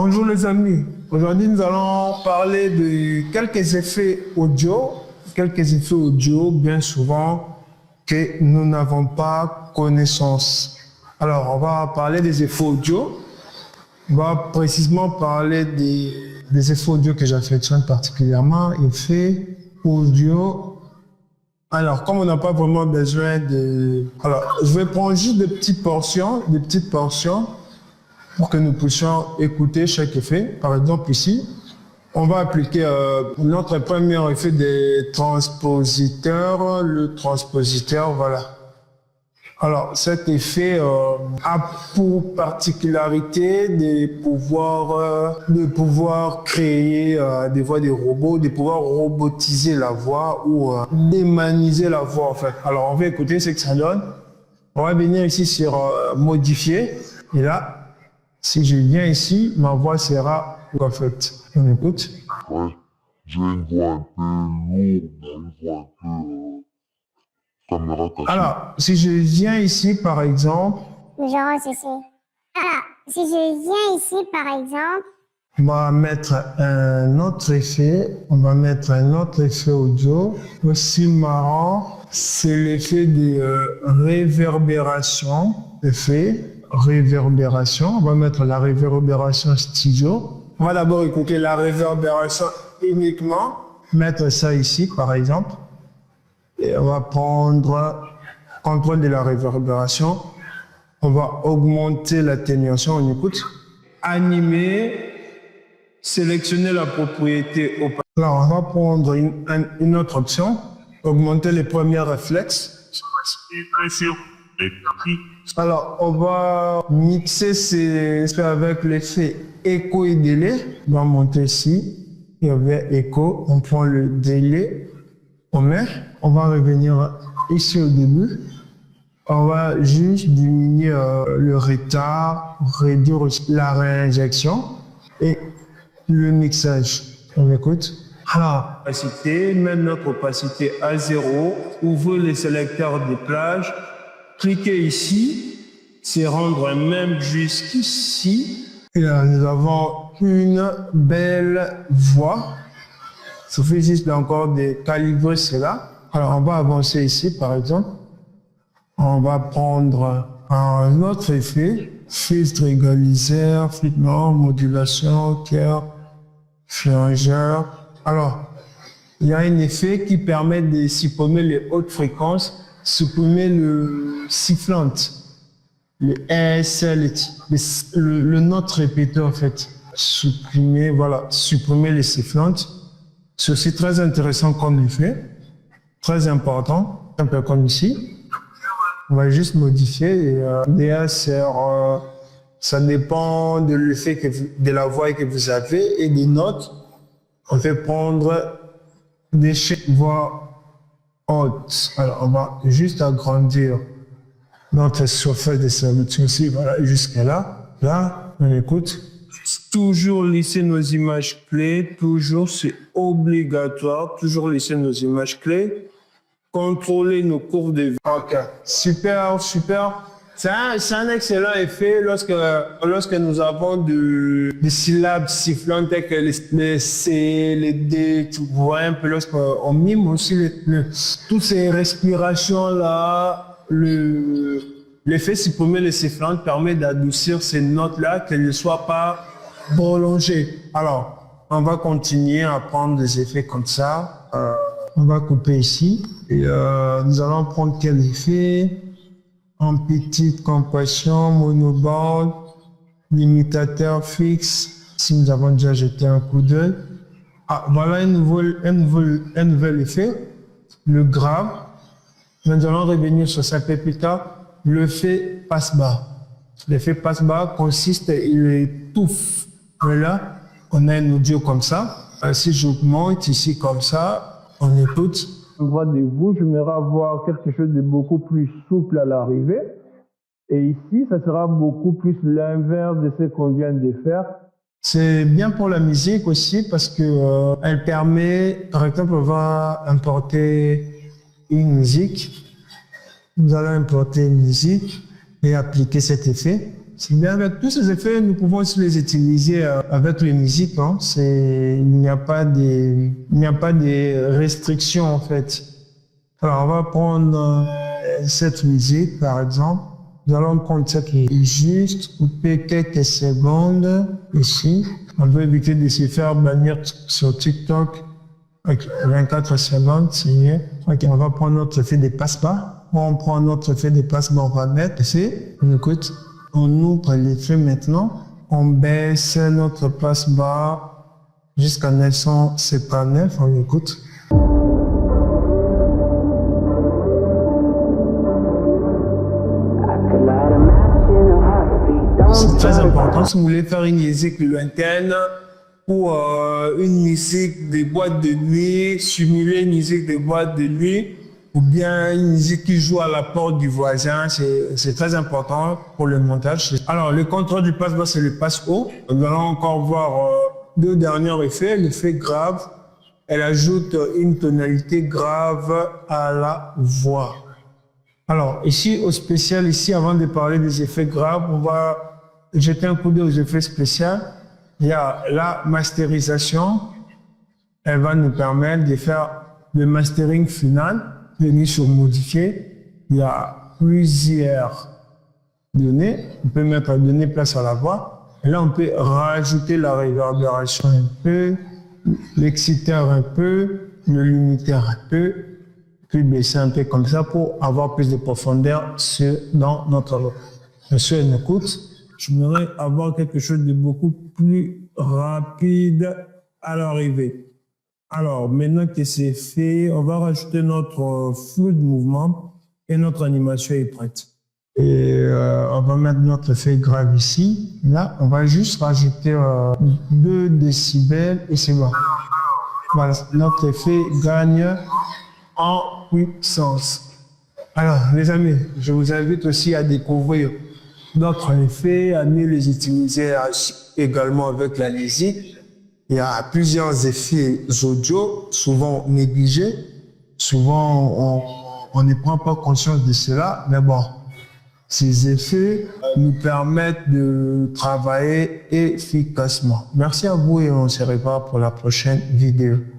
Bonjour les amis, aujourd'hui nous allons parler de quelques effets audio bien souvent que nous n'avons pas connaissance. Alors on va parler des effets audio, on va précisément parler des effets audio que j'affectionne particulièrement, effets audio. Alors comme on n'a pas vraiment besoin de... Alors je vais prendre juste des petites portions, pour que nous puissions écouter chaque effet. Par exemple ici, on va appliquer notre premier effet des transpositeurs, le transpositeur, voilà. Alors cet effet a pour particularité de pouvoir créer des voix des robots, de pouvoir robotiser la voix ou démaniser la voix en fait. Alors on va écouter ce que ça donne. On va venir ici sur modifier et là, si je viens ici, ma voix sera parfaite. On écoute. Ouais, j'ai une voix un peu lourde, une voix un peu caméra cachée. Alors, si je viens ici, par exemple... Genre ceci. Alors, si je viens ici, par exemple... On va mettre un autre effet. On va mettre un autre effet audio. Aussi marrant, c'est l'effet de réverbération. Réverbération. On va mettre la réverbération studio. On va d'abord écouter la réverbération uniquement. Mettre ça ici, par exemple. Et on va prendre contrôle de la réverbération. On va augmenter l'atténuation. On écoute. Animer. Sélectionner la propriété. Alors, on va prendre une autre option. Augmenter les premiers réflexes. Alors, on va mixer avec l'effet écho et délai. On va monter ici. Il y avait écho. On prend le délai. On met. On va revenir ici au début. On va juste diminuer le retard, réduire la réinjection et le mixage. On écoute. Alors, opacité, même notre opacité à 0. Ouvrez les sélecteurs des plages. Cliquez ici, c'est rendre même jusqu'ici. Et là, nous avons une belle voix. Il suffit juste encore de calibrer cela. Alors, on va avancer ici, par exemple. On va prendre un autre effet. Filtre égaliseur, filtre modulation, cœur, flangeur. Alors, il y a un effet qui permet de supprimer les hautes fréquences, supprimer le sifflant, le SL, le note répété en fait. Supprimer les sifflantes. C'est aussi très intéressant comme effet, très important, un peu comme ici. On va juste modifier et ça dépend de l'effet de la voix que vous avez et des notes. On fait prendre des voix hautes. Alors, on va juste agrandir notre surface de sélection aussi, voilà, jusqu'à là. Là, on écoute. Toujours laisser nos images clés, toujours, c'est obligatoire, toujours laisser nos images clés. Contrôler nos courbes de vie. Ok, super. C'est un excellent effet lorsque nous avons des syllabes sifflantes telles que les C, les D, tu vois un peu, lorsqu'on mime aussi toutes ces respirations-là, l'effet supprimer les sifflantes permet d'adoucir ces notes-là, qu'elles ne soient pas prolongées. Alors, on va continuer à prendre des effets comme ça. On va couper ici et nous allons prendre quel effet? En petite compression, monobande, limitateur fixe. Si nous avons déjà jeté un coup d'œil. Ah, voilà un nouvel effet, le grave. Nous allons revenir sur ça peu plus tard. L'effet passe-bas. L'effet passe-bas consiste, il étouffe. Là, on a un audio comme ça. Si j'augmente ici comme ça, on écoute. On voit des vous, j'aimerais avoir quelque chose de beaucoup plus souple à l'arrivée. Et ici, ça sera beaucoup plus l'inverse de ce qu'on vient de faire. C'est bien pour la musique aussi parce que elle permet, par exemple, on va importer une musique. Nous allons importer une musique et appliquer cet effet. C'est bien avec tous ces effets, nous pouvons aussi les utiliser avec les musiques. Hein. Il n'y a pas de restrictions en fait. Alors on va prendre cette musique par exemple. Nous allons prendre cette musique, juste couper quelques secondes ici. On veut éviter de se faire bannir sur TikTok. Ok, 24 secondes, c'est mieux. Ok, on va prendre notre effet de passe-pas. On prend notre effet de passe-pas, on va mettre ici. On écoute. On ouvre l'effet maintenant. On baisse notre passe-bas jusqu'à 959. On écoute. C'est très important si vous voulez faire une musique lointaine ou une musique des boîtes de nuit, simuler une musique des boîtes de nuit ou bien une musique qui joue à la porte du voisin, c'est très important pour le montage. Alors le contrôle du passe-bas, c'est le passe-haut. Nous allons encore voir deux derniers effets. L'effet grave, elle ajoute une tonalité grave à la voix. Alors ici au spécial, ici avant de parler des effets graves, on va jeter un coup d'œil aux effets spéciaux. Il y a la masterisation. Elle va nous permettre de faire le mastering final, venir sur modifier. Il y a plusieurs données. On peut mettre la donnée place à la voix. Et là, on peut rajouter la réverbération un peu, l'exciteur un peu, le limiteur un peu, puis baisser un peu comme ça pour avoir plus de profondeur dans notre voix. Monsieur, une écoute. J'aimerais avoir quelque chose de beaucoup plus rapide à l'arrivée. Alors, maintenant que c'est fait, on va rajouter notre flou de mouvement et notre animation est prête. Et on va mettre notre effet grave ici. Là, on va juste rajouter 2 décibels et c'est bon. Voilà, notre effet gagne en puissance. Alors, les amis, je vous invite aussi à découvrir d'autres effets, à mieux les utiliser également avec la musique. Il y a plusieurs effets audio, souvent négligés. Souvent, on ne prend pas conscience de cela, mais bon, ces effets nous permettent de travailler efficacement. Merci à vous et on se revoit pour la prochaine vidéo.